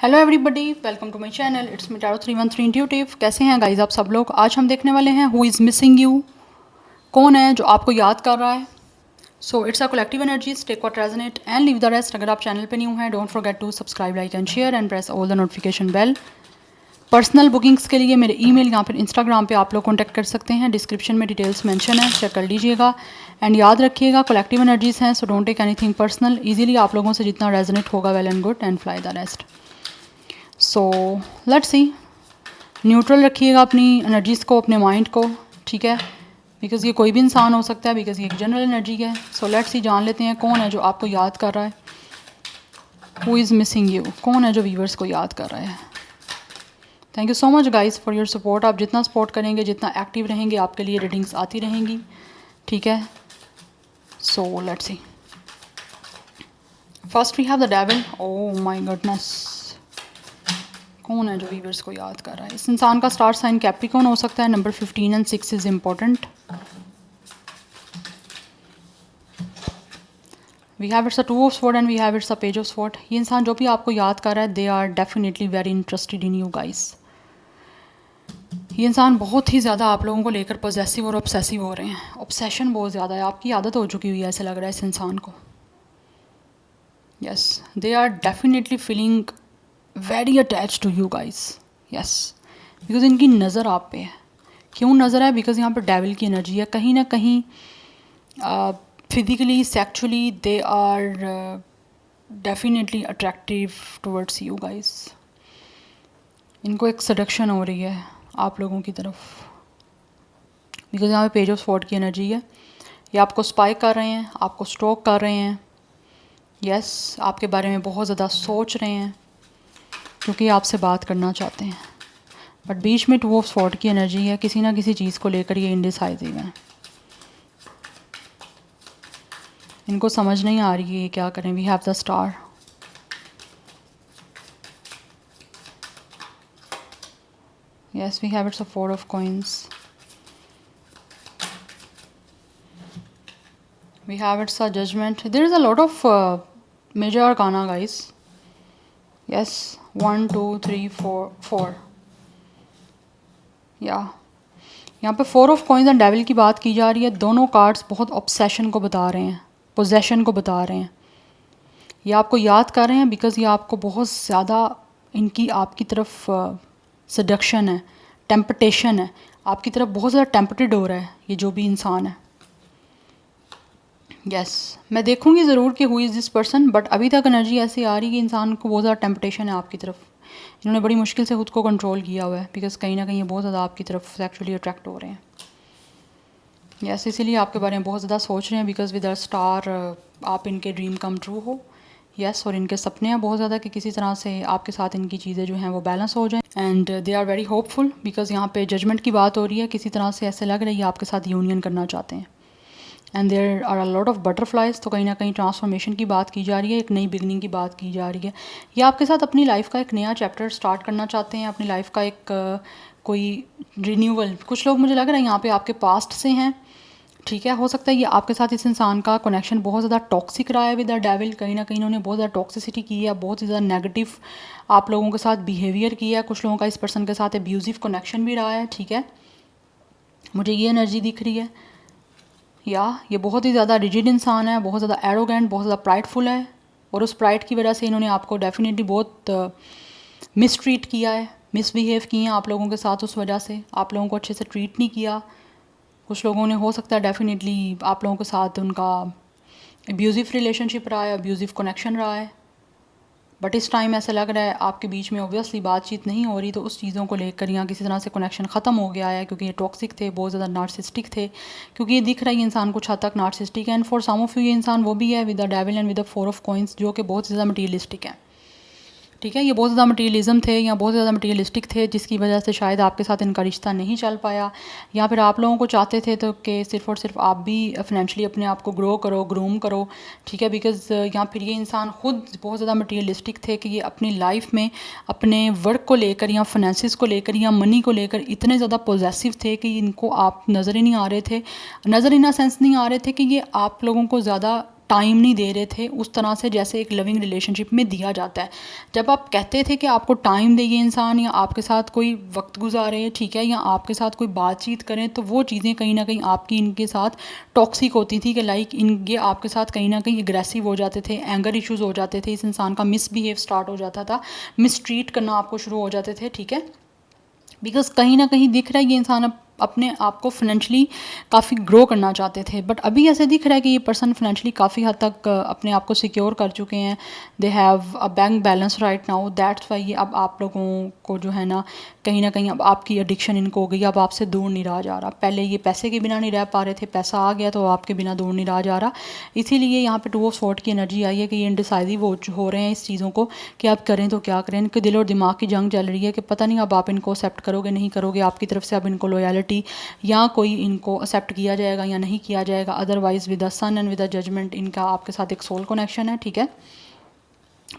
Hello everybody, welcome to my channel. It's me tarot 313 intuitive. कैसे हैं guys आप सब लोग? आज हम देखने वाले हैं हु इज़ मिसिंग यू। कौन है जो आपको याद कर रहा है? So it's a collective energies, take what resonate and leave the rest. अगर आप चैनल पे न्यू हैं, don't forget to subscribe, like and share and press all the notification bell. Personal bookings के लिए मेरे ईमेल या फिर इंस्टाग्राम पे आप लोग कॉन्टैक्ट कर सकते हैं। डिस्क्रिप्शन में डिटेल्स मेंशन है, चेक कर लीजिएगा। एंड याद रखिएगा कलेक्टिव एनर्जीज हैं, so don't take anything personal. Easily आप लोगों से जितना रेजोनेट होगा well and good, and fly the rest. So let's see, neutral रखिएगा अपनी एनर्जीज़ को, अपने माइंड को, ठीक है? बिकॉज़ ये कोई भी इंसान हो सकता है, बिकॉज़ ये एक जनरल एनर्जी है। सो लेट्स सी, जान लेते हैं कौन है जो आपको याद कर रहा है। Who is missing you? कौन है जो व्यूअर्स को याद कर रहा है? Thank you so much guys for your support. आप जितना सपोर्ट करेंगे, जितना एक्टिव रहेंगे, आपके लिए रीडिंग्स आती रहेंगी, ठीक है? So let's see. First we have the devil. Oh my goodness, कौन है जो व्यूअर्स को याद कर रहा है? इस इंसान का स्टार साइन कैप्रिकॉर्न हो सकता है। Number 15 and 6 is important. We have it's a 2 of sword and we have it's a page of sword. ये इंसान जो भी आपको याद कर रहा है, they are definitely very interested in you guys. ये इंसान बहुत ही ज़्यादा आप लोगों को लेकर पॉजेसिव और ऑब्सेसिव हो रहे हैं। ऑब्सेशन बहुत ज़्यादा है, आपकी आदत हो चुकी हुई है, ऐसे लग रहा है इस इंसान को। Yes, they are definitely feeling very attach to you guys. Yes, because इनकी नज़र आप पे है। क्यों नज़र है? बिकॉज यहाँ पर डेविल की एनर्जी है। कहीं ना कहीं physically, sexually they are definitely attractive towards you guys. इनको एक सडक्शन हो रही है आप लोगों की तरफ, बिकॉज यहाँ पे पेज ऑफ स्वॉर्ड की एनर्जी है। ये आपको स्पाई कर रहे हैं, आपको स्टॉक कर रहे हैं। यस, आपके बारे में बहुत ज़्यादा सोच रहे हैं, क्योंकि आपसे बात करना चाहते हैं। बट बीच में 2 ऑफ स्वॉर्ड की एनर्जी है। किसी ना किसी चीज़ को लेकर ये इंडिसाइसिव हैं। इनको समझ नहीं आ रही है ये क्या करें। We have the star. Yes, we have it's a 4 of coins. We have it's a judgement. There is a lot of major arcana guys. Yes, 1 2 3 4 या यहाँ पे 4 ऑफ कॉइंस एंड डेविल की बात की जा रही है। दोनों कार्ड्स बहुत ऑब्सेशन को बता रहे हैं, पोजेशन को बता रहे हैं। ये आपको याद कर रहे हैं बिकॉज ये आपको बहुत ज़्यादा, इनकी आपकी तरफ सडक्शन है, टेम्पटेशन है। आपकी तरफ बहुत ज़्यादा टेम्पटेड हो रहा है ये जो भी इंसान है। यस, मैं देखूंगी ज़रूर कि who is this person, but अभी तक एनर्जी ऐसी आ रही है कि इंसान को बहुत ज़्यादा टेम्पटेशन है आपकी तरफ। इन्होंने बड़ी मुश्किल से खुद को कंट्रोल किया हुआ है, बिकॉज कहीं ना कहीं ये बहुत ज़्यादा आपकी तरफ सेक्चुअली अट्रैक्ट हो रहे हैं। यस, इसीलिए आपके बारे में बहुत ज़्यादा सोच रहे हैं, बिकॉज विद अ स्टार आप इनके ड्रीम कम ट्रू हो। यस, और इनके सपने हैं बहुत ज़्यादा कि किसी तरह से आपके साथ इनकी चीज़ें जो हैं वो बैलेंस हो जाएं। And they are very hopeful, because यहाँ पे जजमेंट की बात हो रही है। किसी तरह से ऐसे लग रहा है ये आपके साथ यूनियन करना चाहते हैं। And there are a lot of butterflies. तो कहीं ना कहीं ट्रांसफॉर्मेशन की बात की जा रही है, एक नई बिगनिंग की बात की जा रही है। ये आपके साथ अपनी लाइफ का एक नया चैप्टर स्टार्ट करना चाहते हैं, अपनी लाइफ का एक कोई रिन्यूअल। कुछ लोग मुझे लग रहा है यहाँ पे आपके पास्ट से हैं, ठीक है? हो सकता है ये आपके साथ इस इंसान का कनेक्शन बहुत ज़्यादा टॉक्सिक रहा है विद द डेविल। कहीं ना कहीं इन्होंने बहुत ज़्यादा टॉक्सिसिटी की है, बहुत ही ज़्यादा नेगेटिव आप लोगों के साथ बिहेवियर किया है। कुछ लोगों का इस पर्सन के साथ एब्यूजिव कनेक्शन भी रहा है, ठीक है? मुझे ये एनर्जी दिख रही है। या ये बहुत ही ज़्यादा रिजिड इंसान है, बहुत ज़्यादा एरोगेंट, बहुत ज़्यादा प्राइडफुल है, और उस प्राइड की वजह से इन्होंने आपको डेफिनेटली बहुत मिसट्रीट किया है, मिसबिहेव किए हैं आप लोगों के साथ। उस वजह से आप लोगों को अच्छे से ट्रीट नहीं किया। कुछ लोगों ने, हो सकता है डेफिनेटली आप लोगों के साथ उनका अब्यूज़िव रिलेशनशिप रहा है, अब्यूज़िव कनेक्शन रहा है। बट इस टाइम ऐसा लग रहा है आपके बीच में ऑब्वियसली बातचीत नहीं हो रही, तो उस चीज़ों को लेकर या किसी तरह से कनेक्शन ख़त्म हो गया है, क्योंकि ये टॉक्सिक थे, बहुत ज़्यादा नार्सिस्टिक थे। क्योंकि ये दिख रहा है इंसान कुछ हद तक नार्सिस्टिक है। And for some of you ये इंसान वो भी है with the devil and with the 4 of coins, जो कि बहुत ज़्यादा मटीरियलिस्टिक है, ठीक है? ये बहुत ज़्यादा मटीरियलिज्म थे या बहुत ज़्यादा मटीरियलिस्टिक थे, जिसकी वजह से शायद आपके साथ इनका रिश्ता नहीं चल पाया। या फिर आप लोगों को चाहते थे तो कि सिर्फ़ और सिर्फ आप भी फाइनेंशियली अपने आप को ग्रो करो, ग्रूम करो, ठीक है? बिकॉज़ या फिर ये इंसान खुद बहुत ज़्यादा मटीरियलिस्टिक थे कि ये अपनी लाइफ में अपने वर्क को लेकर या फाइनेंसिस को लेकर या मनी को लेकर इतने ज़्यादा पॉजेसिव थे कि इनको आप नज़र ही नहीं आ रहे थे। नज़र इन अ सेंस नहीं आ रहे थे कि ये आप लोगों को ज़्यादा टाइम नहीं दे रहे थे उस तरह से जैसे एक लविंग रिलेशनशिप में दिया जाता है। जब आप कहते थे कि आपको टाइम दे ये इंसान, या आपके साथ कोई वक्त गुजारे, ठीक है, या आपके साथ कोई बातचीत करें, तो वो चीज़ें कहीं ना कहीं आपकी इनके साथ टॉक्सिक होती थी कि लाइक ये आपके साथ कहीं ना कहीं एग्रेसिव हो जाते थे, एंगर इश्यूज़ हो जाते थे, इस इंसान का मिसबिहेव स्टार्ट हो जाता था, मिसट्रीट करना आपको शुरू हो जाते थे, ठीक है। बिकॉज कहीं ना कहीं दिख रहा है ये इंसान अपने आप को फाइनेंशली काफ़ी ग्रो करना चाहते थे, बट अभी ऐसे दिख रहा है कि ये पर्सन फाइनेंशली काफ़ी हद तक अपने आप को सिक्योर कर चुके हैं। They have a bank balance right now, that's why ये अब आप लोगों को जो है ना कहीं अब आपकी एडिक्शन इनको हो गई, अब आपसे दूर नहीं रहा जा रहा। पहले ये पैसे के बिना नहीं रह पा रहे थे, पैसा आ गया तो आपके बिना दूर नहीं रहा जा रहा। इसीलिए यहाँ पे 2 ऑफ स्वॉर्ड की एनर्जी आई है कि ये इनडिसाइसिव हो रहे हैं इस चीज़ों को कि आप करें तो क्या करें। इनके दिल और दिमाग की जंग चल रही है कि पता नहीं अब आप इनको एक्सेप्ट करोगे नहीं करोगे, आपकी तरफ से अब इनको लॉयल्टी या कोई इनको एक्सेप्ट किया जाएगा या नहीं किया जाएगा। Otherwise with the sun and with the judgement इनका आपके साथ एक सोल कनेक्शन है, ठीक है।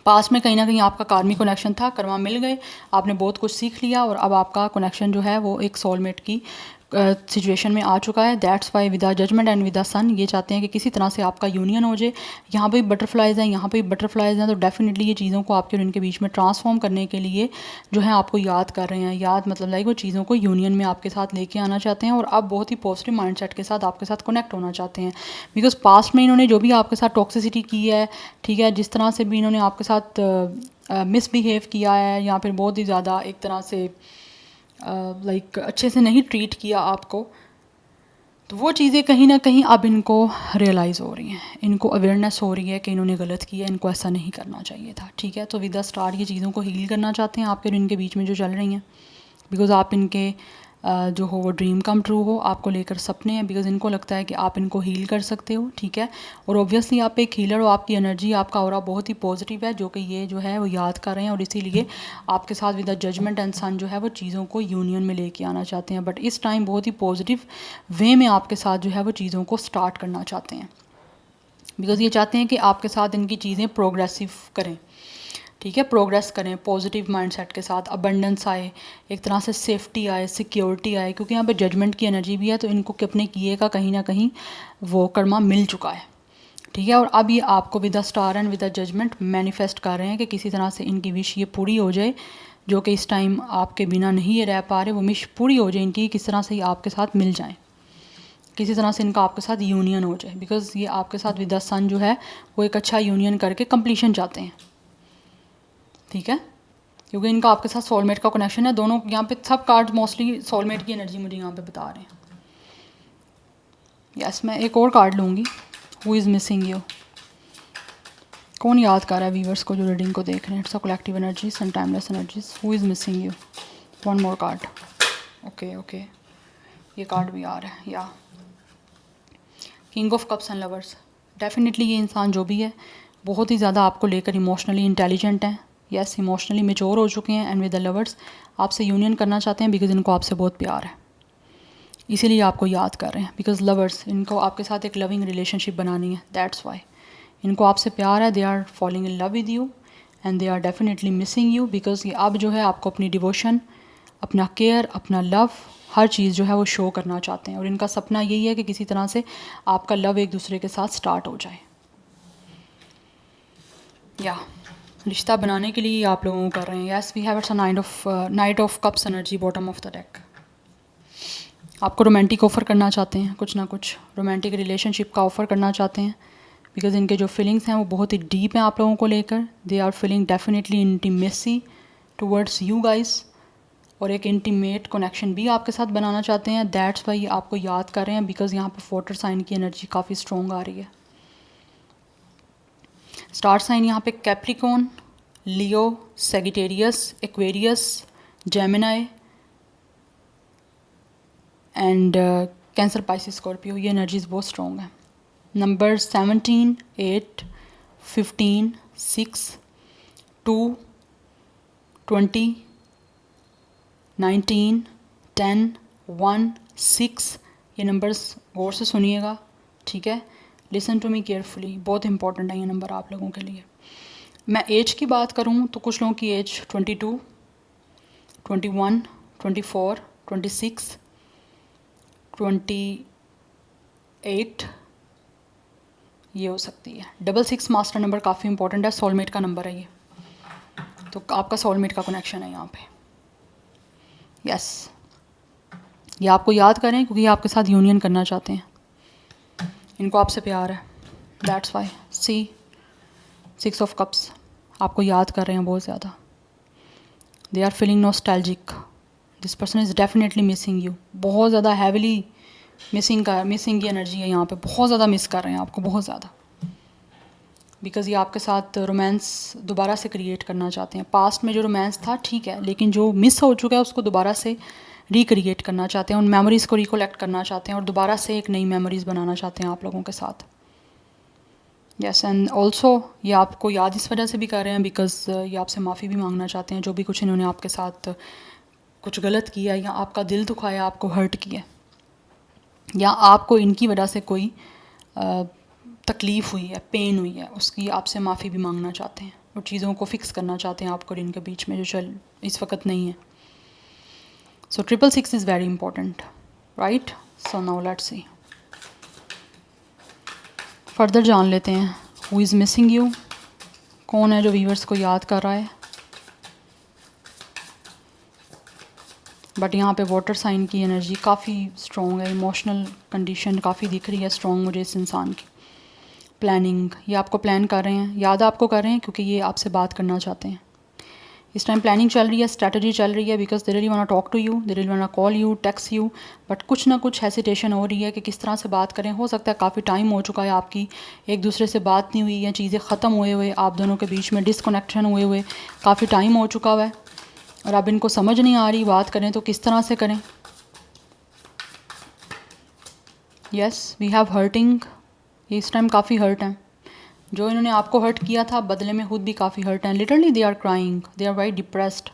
पास में कहीं ना कहीं आपका कार्मिक कनेक्शन था, कर्मा मिल गए, आपने बहुत कुछ सीख लिया और अब आपका कनेक्शन जो है वो एक सोलमेट की सिचुएशन में आ चुका है। That's why with the judgment and with the son ये चाहते हैं कि किसी तरह से आपका यूनियन हो जाए। यहाँ पे बटरफ्लाइज हैं, यहाँ पे बटरफ्लाइज हैं, तो डेफिनेटली ये चीज़ों को आपके और इनके बीच में ट्रांसफॉर्म करने के लिए जो है आपको याद कर रहे हैं। याद मतलब लाइक वो चीज़ों को यूनियन में आपके साथ लेके आना चाहते हैं और आप बहुत ही पॉजिटिव माइंडसेट के साथ आपके साथ कनेक्ट होना चाहते हैं। बिकॉज पास्ट में इन्होंने जो भी आपके साथ टॉक्सिसिटी की है, ठीक है, जिस तरह से भी इन्होंने आपके साथ मिसबिहेव किया है या फिर बहुत ही ज़्यादा एक तरह से लाइक अच्छे से नहीं ट्रीट किया आपको, तो वो चीज़ें कहीं ना कहीं अब इनको रियलाइज़ हो रही हैं, इनको अवेयरनेस हो रही है कि इन्होंने गलत किया, इनको ऐसा नहीं करना चाहिए था, ठीक है। तो विद द स्टार ये चीज़ों को हील करना चाहते हैं आपके और इनके बीच में जो चल रही हैं। बिकॉज़ आप इनके जो हो वो ड्रीम कम ट्रू हो, आपको लेकर सपने हैं, बिकॉज़ इनको लगता है कि आप इनको हील कर सकते हो, ठीक है। और ऑब्वियसली आप एक हीलर हो, आपकी एनर्जी, आपका ऑरा बहुत ही पॉजिटिव है, जो कि ये जो है वो याद कर रहे हैं और इसीलिए आपके साथ विद द जजमेंट एंड सन जो है वो चीज़ों को यूनियन में लेके आना चाहते हैं। बट इस टाइम बहुत ही पॉजिटिव वे में आपके साथ जो है वो चीज़ों को स्टार्ट करना चाहते हैं, बिकॉज़ ये चाहते हैं कि आपके साथ इनकी चीज़ें प्रोग्रेसिव करें, ठीक है, प्रोग्रेस करें पॉजिटिव माइंडसेट के साथ, अबंडेंस आए, एक तरह से सेफ्टी आए, सिक्योरिटी आए, क्योंकि यहाँ पे जजमेंट की एनर्जी भी है, तो इनको अपने किए का कहीं ना कहीं वो कर्मा मिल चुका है, ठीक है। और अब ये आपको with the star and with the judgement manifest कर रहे हैं कि किसी तरह से इनकी विश ये पूरी हो जाए, जो कि इस टाइम आपके बिना नहीं ये रह पा रहे, वो विश पूरी हो जाए इनकी, किस तरह से ये आपके साथ मिल जाएँ, किसी तरह से इनका आपके साथ यूनियन हो जाए। बिकॉज ये आपके साथ विद द सन जो है वो एक अच्छा यूनियन करके कंप्लीशन चाहते हैं, ठीक है, क्योंकि इनका आपके साथ सोलमेट का कनेक्शन है। दोनों यहाँ पे सब कार्ड मोस्टली सोलमेट की एनर्जी मुझे यहाँ पे बता रहे हैं। यस, मैं एक और कार्ड लूँगी। हु इज़ मिसिंग यू, कौन याद कर रहा है व्यूवर्स को जो रीडिंग को देख रहे हैं। It's a collective energies and timeless energies. Who is missing you, one more card. Okay okay, ये कार्ड भी आ रहा है, या king of cups and lovers. Definitely ये इंसान जो भी है बहुत ही ज़्यादा आपको लेकर इमोशनली इंटेलिजेंट हैं, यस, इमोशनली मेच्योर हो चुके हैं, एंड विद द लवर्स आपसे यूनियन करना चाहते हैं, बिकॉज इनको आपसे बहुत प्यार है, इसीलिए आपको याद कर रहे हैं। बिकॉज लवर्स, इनको आपके साथ एक लविंग रिलेशनशिप बनानी है, दैट्स वाई इनको आपसे प्यार है। They are following in love with you and they are definitely missing you, because ये अब जो है आपको अपनी डिवोशन, अपना केयर, अपना लव, हर चीज़ जो है वो शो करना चाहते हैं। और इनका सपना यही है कि किसी तरह से आपका लव एक दूसरे के साथ स्टार्ट हो जाए, या रिश्ता बनाने के लिए आप लोगों को कर रहे हैं। Yes, we have it's a knight of cups energy, bottom of the deck. आपको रोमांटिक ऑफ़र करना चाहते हैं, कुछ ना कुछ रोमांटिक रिलेशनशिप का ऑफ़र करना चाहते हैं, बिकॉज इनके जो फीलिंग्स हैं वो बहुत ही डीप हैं आप लोगों को लेकर। They are feeling definitely intimacy towards you guys, और एक इंटीमेट कनेक्शन भी आपके साथ बनाना चाहते हैं। दैट्स वाई आपको याद कर रहे हैं, बिकॉज यहाँ पर वाटर साइन की एनर्जी काफ़ी स्ट्रॉन्ग आ रही है। स्टार साइन यहाँ पे Capricorn, Leo, Sagittarius, Aquarius, Gemini and cancer, Pisces, Scorpio, ये एनर्जीज बहुत स्ट्रॉन्ग है। नंबर 17, 8, 15, 6, 2, 20, 19, 10, 1, 6, ये नंबर्स गौर से सुनिएगा, ठीक है। लिसन टू मी केयरफुली, बहुत इंपॉर्टेंट है ये नंबर आप लोगों के लिए। मैं एज की बात करूँ तो कुछ लोगों की एज 22, 21, 24, 26, 28, ये हो सकती है। 66 मास्टर नंबर काफ़ी इंपॉर्टेंट है, सोलमेट का नंबर है ये, तो आपका सोलमेट का कनेक्शन है यहाँ पे। यस, ये आपको याद करें क्योंकि ये आपके साथ यूनियन करना चाहते हैं, इनको आपसे प्यार है, that's why. See 6 of cups आपको याद कर रहे हैं बहुत ज़्यादा, they are feeling nostalgic, this person is definitely missing you, बहुत ज़्यादा हैविली मिसिंग की एनर्जी है यहाँ पे, बहुत ज़्यादा मिस कर रहे हैं आपको, बहुत ज़्यादा, बिकॉज़ ये आपके साथ रोमांस दोबारा से क्रिएट करना चाहते हैं। पास्ट में जो रोमांस था ठीक है, लेकिन जो मिस हो चुका है उसको दोबारा से रिक्रिएट करना चाहते हैं, उन मेमोरीज़ को रिकोलेक्ट करना चाहते हैं और दोबारा से एक नई मेमोरीज़ बनाना चाहते हैं आप लोगों के साथ। यस, एंड ऑल्सो ये आपको याद इस वजह से भी कर रहे हैं बिकॉज़ ये आपसे माफ़ी भी मांगना चाहते हैं, जो भी कुछ इन्होंने आपके साथ कुछ गलत किया या आपका दिल दुखाया, आपको हर्ट किया, या आपको इनकी वजह से कोई तकलीफ़ हुई है, पेन हुई है, उसकी आपसे माफ़ी भी मांगना चाहते हैं और चीज़ों को फिक्स करना चाहते हैं आपको और इनके बीच में जो चल इस वक्त नहीं है। सो 666 is very important, right? So now let's see, further जान लेते हैं हु इज़ मिसिंग यू, कौन है जो व्यूअर्स को याद कर रहा है। बट यहाँ पे वाटर साइन की एनर्जी काफ़ी स्ट्रॉन्ग है, इमोशनल कंडीशन काफ़ी दिख रही है स्ट्रॉन्ग मुझे इस इंसान की। प्लानिंग, ये आपको प्लान कर रहे हैं, याद आपको कर रहे हैं क्योंकि ये आपसे बात करना चाहते हैं। इस टाइम प्लानिंग चल रही है, स्ट्रैटेजी चल रही है, because they really want to talk to you, they really want to call you, text you, but कुछ ना कुछ हेसिटेशन हो रही है कि किस तरह से बात करें। हो सकता है काफ़ी टाइम हो चुका है आपकी एक दूसरे से बात नहीं हुई है, चीज़ें ख़त्म हुए हुए, आप दोनों के बीच में डिसकनेक्शन हुए हुए काफ़ी टाइम हो चुका हुआ है और अब इनको समझ नहीं आ रही बात करें तो किस तरह से करें। यस, वी हैव हर्टिंग, ये इस टाइम काफ़ी हर्ट हैं, जो इन्होंने आपको हर्ट किया था बदले में खुद भी काफ़ी हर्ट हैं। Literally they are crying, they are very depressed,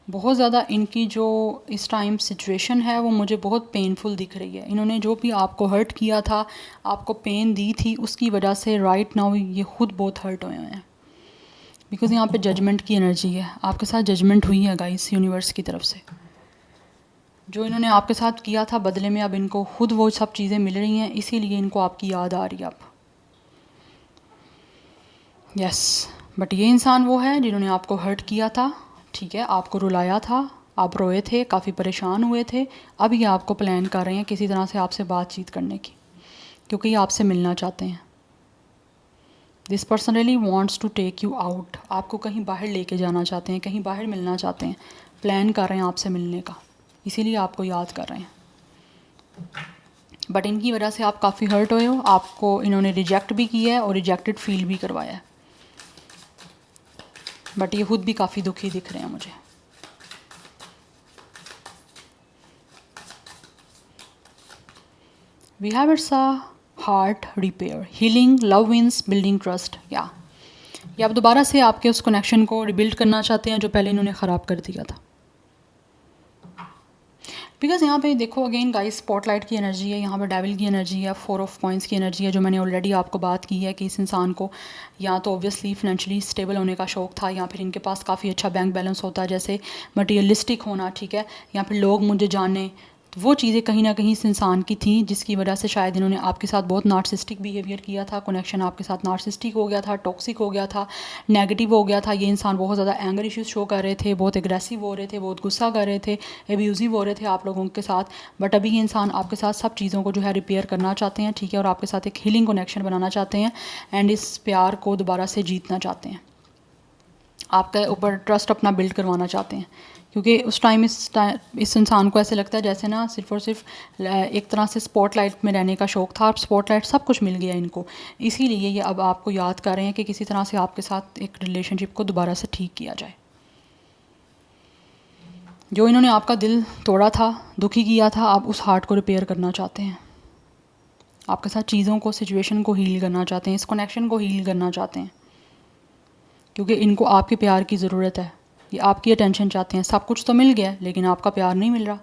बहुत ज़्यादा इनकी जो इस टाइम सिचुएशन है वो मुझे बहुत पेनफुल दिख रही है। इन्होंने जो भी आपको हर्ट किया था, आपको पेन दी थी, उसकी वजह से राइट नाउ ये खुद बहुत हर्ट हुए हैं, बिकॉज़ यहाँ पे जजमेंट की एनर्जी है, आपके साथ जजमेंट हुई है गाइस यूनिवर्स की तरफ से। जो इन्होंने आपके साथ किया था बदले में अब इनको खुद वो सब चीज़ें मिल रही हैं, इसीलिए इनको आपकी याद आ रही है अब। यस, बट ये इंसान वो है जिन्होंने आपको हर्ट किया था, ठीक है, आपको रुलाया था, आप रोए थे, काफ़ी परेशान हुए थे। अब ये आपको प्लान कर रहे हैं किसी तरह से आपसे बातचीत करने की, क्योंकि ये आपसे मिलना चाहते हैं। This person really wants to take you out, आपको कहीं बाहर लेके जाना चाहते हैं, कहीं बाहर मिलना चाहते हैं, प्लान कर रहे हैं आपसे मिलने का, इसीलिए आपको याद कर रहे हैं। बट इनकी वजह से आप काफ़ी हर्ट हुए हो, आपको इन्होंने रिजेक्ट भी किया है और रिजेक्टेड फील भी करवाया है, बट ये खुद भी काफ़ी दुखी दिख रहे हैं मुझे। We have it's a heart repair, healing, love wins, building trust. या ये आप दोबारा से आपके उस कनेक्शन को रिबिल्ड करना चाहते हैं जो पहले इन्होंने ख़राब कर दिया था। बिकॉज यहाँ पे देखो अगेन गाइस, स्पॉटलाइट की एनर्जी है, यहाँ पे डेविल की एनर्जी है, 4 ऑफ कॉइंस की एनर्जी है, जो मैंने ऑलरेडी आपको बात की है कि इस इंसान को या तो ऑब्वियसली फाइनेंशियली स्टेबल होने का शौक था, या फिर इनके पास काफ़ी अच्छा बैंक बैलेंस होता है, जैसे मटीरियलिस्टिक होना, ठीक है, या फिर लोग मुझे जाने, तो वो चीज़ें कहीं ना कहीं इस इंसान की थी, जिसकी वजह से शायद इन्होंने आपके साथ बहुत नार्सिस्टिक बिहेवियर किया था, कनेक्शन आपके साथ नार्सिस्टिक हो गया था, टॉक्सिक हो गया था, नेगेटिव हो गया था। ये इंसान बहुत ज़्यादा एंगर इश्यूज शो कर रहे थे, बहुत एग्रेसिव हो रहे थे, बहुत गुस्सा कर रहे थे, एब्यूजिव हो रहे थे आप लोगों के साथ। बट अभी ये इंसान आपके साथ सब चीज़ों को जो है रिपेयर करना चाहते हैं, ठीक है, और आपके साथ एक हीलिंग कनेक्शन बनाना चाहते हैं एंड इस प्यार को दोबारा से जीतना चाहते हैं, आपके ऊपर ट्रस्ट अपना बिल्ड करवाना चाहते हैं, क्योंकि उस टाइम इस इंसान को ऐसे लगता है जैसे ना सिर्फ और सिर्फ एक तरह से स्पॉटलाइट में रहने का शौक़ था, और स्पॉटलाइट सब कुछ मिल गया इनको, इसीलिए ये अब आपको याद कर रहे हैं कि किसी तरह से आपके साथ एक रिलेशनशिप को दोबारा से ठीक किया जाए। जो इन्होंने आपका दिल तोड़ा था, दुखी किया था, आप उस हार्ट को रिपेयर करना चाहते हैं, आपके साथ चीज़ों को, सिचुएशन को हील करना चाहते हैं, इस कनेक्शन को हील करना चाहते हैं, क्योंकि इनको आपके प्यार की ज़रूरत है, ये आपकी अटेंशन चाहते हैं। सब कुछ तो मिल गया लेकिन आपका प्यार नहीं मिल रहा।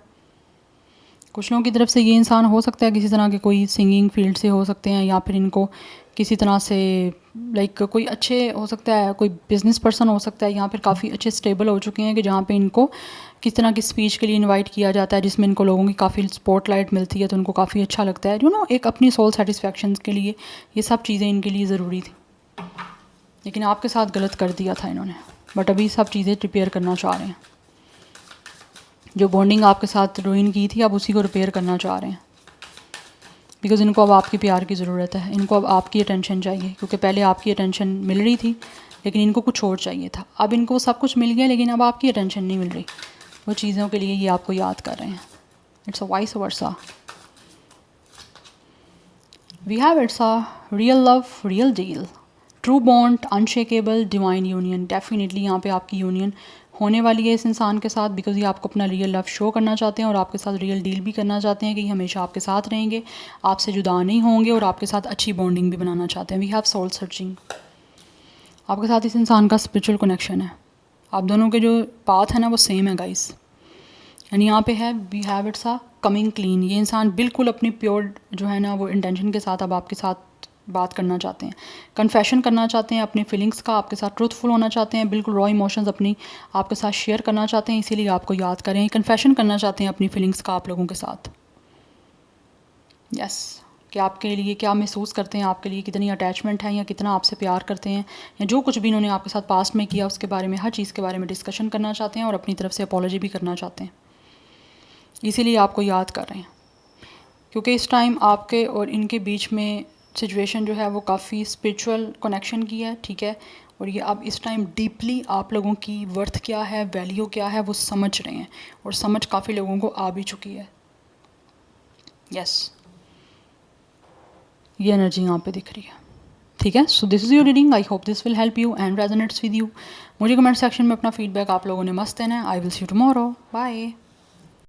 कुछ लोगों की तरफ से ये इंसान हो सकता है किसी तरह के कोई सिंगिंग फील्ड से हो सकते हैं, या फिर इनको किसी तरह से लाइक कोई अच्छे हो सकता है, कोई बिजनेस पर्सन हो सकता है, यहाँ पर काफ़ी अच्छे स्टेबल हो चुके हैं कि जहाँ पे इनको किस तरह की स्पीच के लिए इनवाइट किया जाता है जिसमें इनको लोगों की काफ़ी स्पॉटलाइट मिलती है, तो उनको काफ़ी अच्छा लगता है, एक अपनी सोल सेटिस्फेक्शन के लिए ये सब चीज़ें इनके लिए ज़रूरी थी। लेकिन आपके साथ गलत कर दिया था इन्होंने, बट अभी सब चीज़ें रिपेयर करना चाह रहे हैं। जो बॉन्डिंग आपके साथ रुइन की थी, अब उसी को रिपेयर करना चाह रहे हैं, बिकॉज़ इनको अब आपकी प्यार की ज़रूरत है, इनको अब आपकी अटेंशन चाहिए, क्योंकि पहले आपकी अटेंशन मिल रही थी लेकिन इनको कुछ और चाहिए था। अब इनको सब कुछ मिल गया लेकिन अब आपकी अटेंशन नहीं मिल रही, वो चीज़ों के लिए ये आपको याद कर रहे हैं। It's a vice versa. We have it's a real love, real deal, true bond, unshakeable, divine union. Definitely यहाँ पे आपकी यूनियन होने वाली है इस इंसान के साथ, बिकॉज ये आपको अपना रियल लव शो करना चाहते हैं और आपके साथ रियल डील भी करना चाहते हैं कि हमेशा आपके साथ रहेंगे, आपसे जुदा नहीं होंगे और आपके साथ अच्छी बॉन्डिंग भी बनाना चाहते हैं। We have soul searching. आपके साथ इस इंसान का स्पिरिचुअल कनेक्शन है, आप दोनों के जो पाथ है ना वो सेम है गाइस। एंड यहाँ पे है we have it's a coming clean. ये इंसान बिल्कुल अपनी प्योर जो है ना वो इंटेंशन के साथ अब आपके साथ बात करना चाहते हैं, कन्फेशन करना चाहते हैं अपनी फीलिंग्स का, आपके साथ ट्रूथफुल होना चाहते हैं, बिल्कुल रॉ इमोशंस अपनी आपके साथ शेयर करना चाहते हैं, इसीलिए आपको याद करें, कन्फेशन करना चाहते हैं अपनी फीलिंग्स का आप लोगों के साथ। यस, कि आपके लिए क्या महसूस करते हैं, आपके लिए कितनी अटैचमेंट है या कितना आपसे प्यार करते हैं, या जो कुछ भी इन्होंने आपके साथ पास्ट में किया उसके बारे में, हर चीज़ के बारे में डिस्कशन करना चाहते हैं और अपनी तरफ से अपॉलॉजी भी करना चाहते हैं, इसीलिए आपको याद कर रहे हैं। क्योंकि इस टाइम आपके और इनके बीच में सिचुएशन जो है वो काफ़ी स्पिरिचुअल कनेक्शन की है, ठीक है, और ये अब इस टाइम डीपली आप लोगों की वर्थ क्या है, वैल्यू क्या है वो समझ रहे हैं, और समझ काफ़ी लोगों को आ भी चुकी है। यस, ये एनर्जी यहाँ पे दिख रही है, ठीक है। So this is your reading, I hope this will help you and resonates with you. मुझे कमेंट सेक्शन में अपना फीडबैक आप लोगों ने मस्त देना है। I will see you tomorrow, bye.